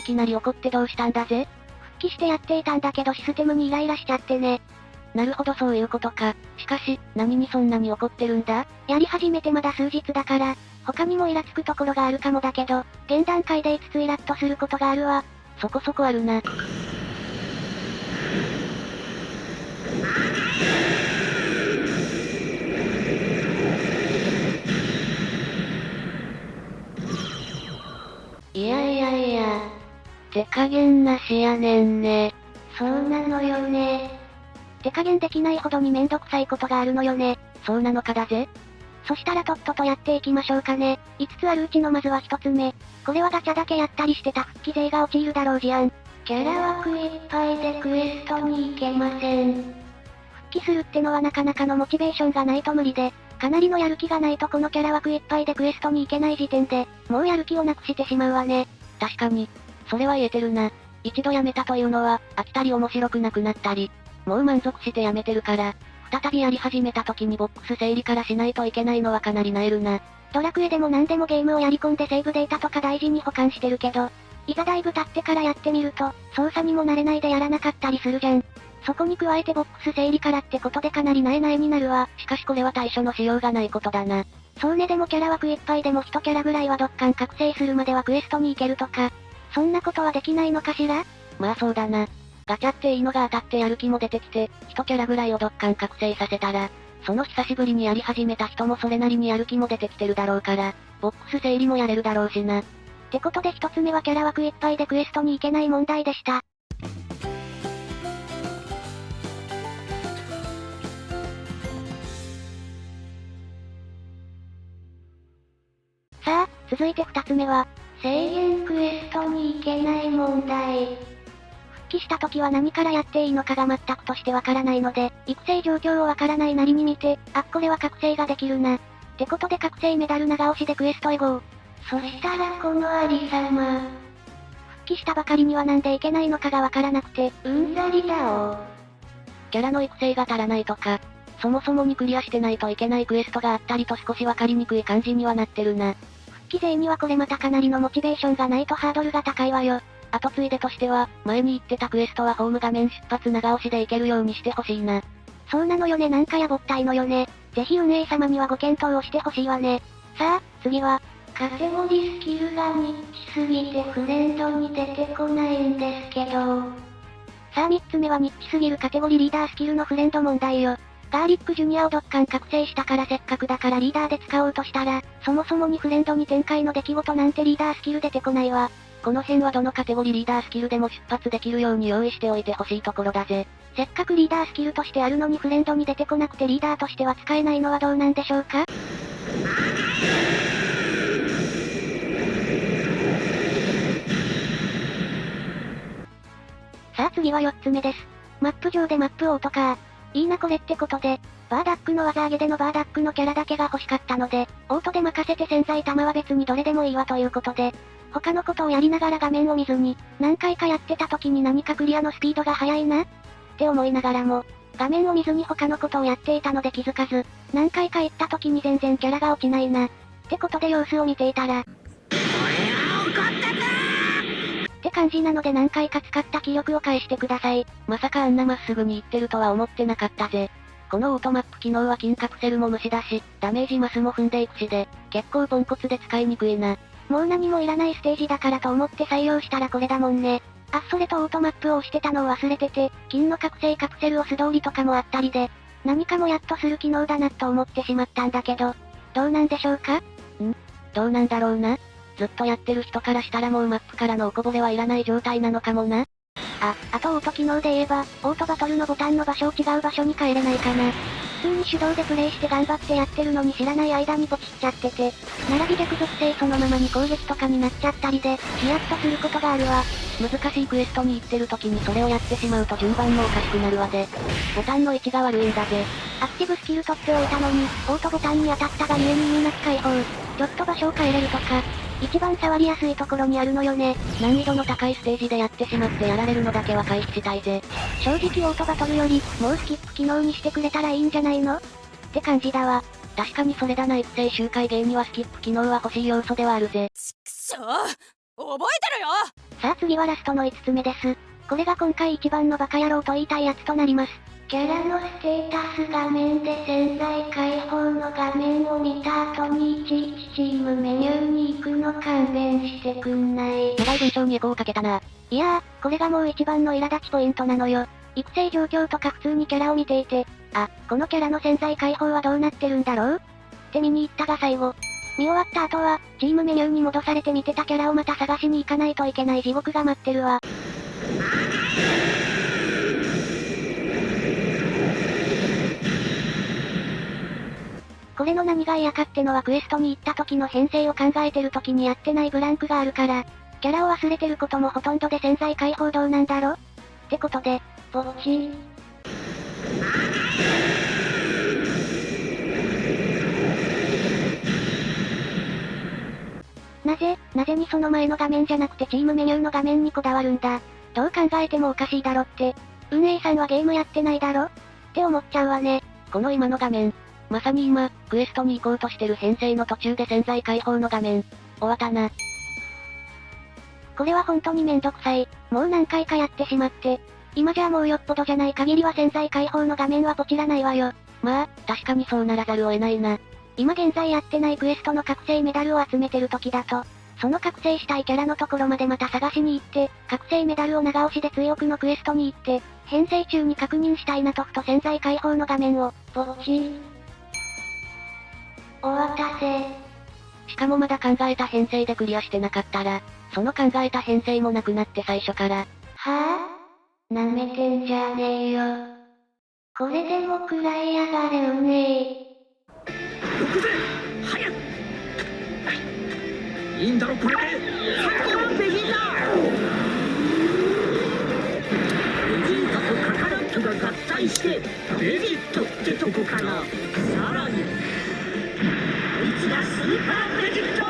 きなり怒ってどうしたんだぜ？復帰してやっていたんだけどシステムにイライラしちゃってね。なるほどそういうことか。しかし、何にそんなに怒ってるんだ？やり始めてまだ数日だから、他にもイラつくところがあるかもだけど、現段階で5つイラッとすることがあるわ。そこそこあるな。いやいやいや。手加減なしやねんね。そうなのよね。手加減できないほどにめんどくさいことがあるのよね。そうなのかだぜ。そしたらとっととやっていきましょうかね。5つあるうちのまずは1つ目。これはガチャだけやったりしてた復帰勢が陥るだろう事案。キャラ枠いっぱいでクエストに行けません。復帰するってのはなかなかのモチベーションがないと無理で、かなりのやる気がないとこのキャラ枠いっぱいでクエストに行けない時点で、もうやる気をなくしてしまうわね。確かに。それは言えてるな。一度やめたというのは、飽きたり面白くなくなったり、もう満足してやめてるから、再びやり始めた時にボックス整理からしないといけないのはかなり萎えるな。ドラクエでも何でもゲームをやり込んでセーブデータとか大事に保管してるけど、いざだいぶ経ってからやってみると、操作にも慣れないでやらなかったりするじゃん。そこに加えてボックス整理からってことでかなりなえなえになるわ。しかしこれは対処のしようがないことだな。そうねでもキャラ枠いっぱいでも1キャラぐらいはドッカン覚醒するまではクエストに行けるとか、そんなことはできないのかしら？まあそうだな。ガチャっていいのが当たってやる気も出てきて、1キャラぐらいをドッカン覚醒させたら、その久しぶりにやり始めた人もそれなりにやる気も出てきてるだろうから、ボックス整理もやれるだろうしな。ってことで1つ目はキャラ枠いっぱいでクエストに行けない問題でした。さあ、続いて2つ目は、制限クエストに行けない問題。復帰した時は何からやっていいのかが全くとしてわからないので、育成状況をわからないなりに見て、あ、これは覚醒ができるな。ってことで覚醒メダル長押しでクエストへ GO。そしたらこのありさま。復帰したばかりにはなんでいけないのかがわからなくて、うんざりだお。キャラの育成が足らないとか、そもそもにクリアしてないといけないクエストがあったりと少しわかりにくい感じにはなってるな。復帰勢にはこれまたかなりのモチベーションがないとハードルが高いわよ。後ついでとしては、前に言ってたクエストはホーム画面出発長押しでいけるようにしてほしいな。そうなのよねなんかやぼったいのよね。ぜひ運営様にはご検討をしてほしいわね。さあ、次は、カテゴリースキルがニッチすぎてフレンドに出てこないんですけど。さあ3つ目はニッチすぎるカテゴリーリーダースキルのフレンド問題よ。ガーリックジュニアをドッカン覚醒したからせっかくだからリーダーで使おうとしたら、そもそもにフレンドに展開の出来事なんてリーダースキル出てこないわ。この辺はどのカテゴリーリーダースキルでも出発できるように用意しておいてほしいところだぜ。せっかくリーダースキルとしてあるのにフレンドに出てこなくてリーダーとしては使えないのはどうなんでしょうか？さあ次は4つ目です。マップ上でマップオートか。いいなこれってことで、バーダックの技上げでのバーダックのキャラだけが欲しかったので、オートで任せて潜在玉は別にどれでもいいわということで、他のことをやりながら画面を見ずに、何回かやってた時に何かクリアのスピードが速いなって思いながらも、画面を見ずに他のことをやっていたので気づかず、何回か行った時に全然キャラが落ちないな。ってことで様子を見ていたら、って感じなので何回か使った記憶を返してください。まさかあんなまっすぐに行ってるとは思ってなかったぜ。このオートマップ機能は金カプセルも無視だし、ダメージマスも踏んでいくしで、結構ポンコツで使いにくいな。もう何もいらないステージだからと思って採用したらこれだもんね。あ、それとオートマップを押してたのを忘れてて、金の覚醒カプセルを素通りとかもあったりで、何かもやっとする機能だなと思ってしまったんだけど、どうなんでしょうか？どうなんだろうな。ずっとやってる人からしたらもうマップからのおこぼれはいらない状態なのかもな。あとオート機能で言えば、オートバトルのボタンの場所を違う場所に変えれないかな。普通に手動でプレイして頑張ってやってるのに知らない間にポチっちゃってて、並び逆属性そのままに攻撃とかになっちゃったりで、ヒヤッとすることがあるわ。難しいクエストに行ってる時にそれをやってしまうと順番もおかしくなるわで。ボタンの位置が悪いんだぜ。アクティブスキル取っておいたのに、オートボタンに当たったがゆえに意味なき解放。ちょっと場所を変えれるとか、一番触りやすいところにあるのよね。難易度の高いステージでやってしまってやられるのだけは回避したいぜ。正直オートバトルより、もうスキップ機能にしてくれたらいいんじゃないのって感じだわ。確かにそれだな育成周回ゲーにはスキップ機能は欲しい要素ではあるぜ。ちくしょう覚えてるよ。さあ次はラストの5つ目です。これが今回一番のバカ野郎と言いたいやつとなります。キャラのステータス画面で潜在解放の画面を見た後にいちいちチームメニューに行くの勘弁してくんない。長い文章にエコーをかけたな。いやー、これがもう一番の苛立ちポイントなのよ。育成状況とか普通にキャラを見ていて、あ、このキャラの潜在解放はどうなってるんだろうって見に行ったが最後。見終わった後は、チームメニューに戻されて見てたキャラをまた探しに行かないといけない地獄が待ってるわ。これの何が嫌かってのはクエストに行った時の編成を考えてる時にやってないブランクがあるから、キャラを忘れてることもほとんどで潜在解放どうなんだろってことで、ぼっち。なぜにその前の画面じゃなくてチームメニューの画面にこだわるんだ。どう考えてもおかしいだろって。運営さんはゲームやってないだろって思っちゃうわね。この今の画面。まさに今、クエストに行こうとしてる編成の途中で潜在解放の画面。終わったな。これは本当にめんどくさい。もう何回かやってしまって。今じゃもうよっぽどじゃない限りは潜在解放の画面はポチらないわよ。まあ、確かにそうならざるを得ないな。今現在やってないクエストの覚醒メダルを集めてる時だと、その覚醒したいキャラのところまでまた探しに行って、覚醒メダルを長押しで強くのクエストに行って、編成中に確認したいなとふと潜在解放の画面を、ポチ。お渡せ。しかもまだ考えた編成でクリアしてなかったら、その考えた編成もなくなって最初から。はぁ、舐めてんじゃねえよ。これでも食らいやがれうねえ。行くぜ早くいいんだろこれで最後はベジータとカカロットが合体してベジットってとこかな。さらにこいつがスーパーベジット。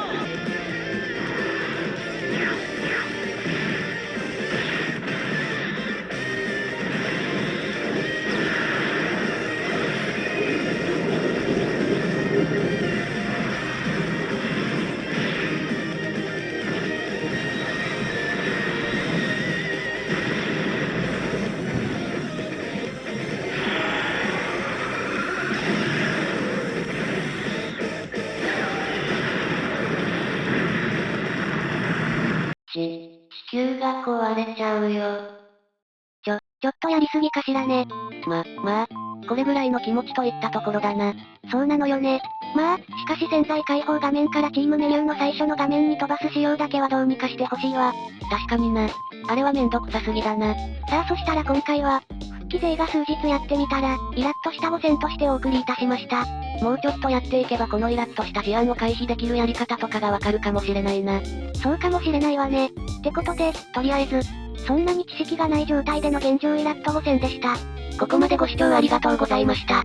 地球が壊れちゃうよ。ちょっとやりすぎかしらね。まあ、これぐらいの気持ちといったところだな。そうなのよね。まあ、しかし潜在解放画面からチームメニューの最初の画面に飛ばす仕様だけはどうにかしてほしいわ。確かにな。あれはめんどくさすぎだな。さあそしたら今回は、復帰勢が数日やってみたら、イラッとした5選としてお送りいたしました。もうちょっとやっていけばこのイラッとした事案を回避できるやり方とかがわかるかもしれないな。そうかもしれないわね。ってことで、とりあえず、そんなに知識がない状態での現状イラッと5選でした。ここまでご視聴ありがとうございました。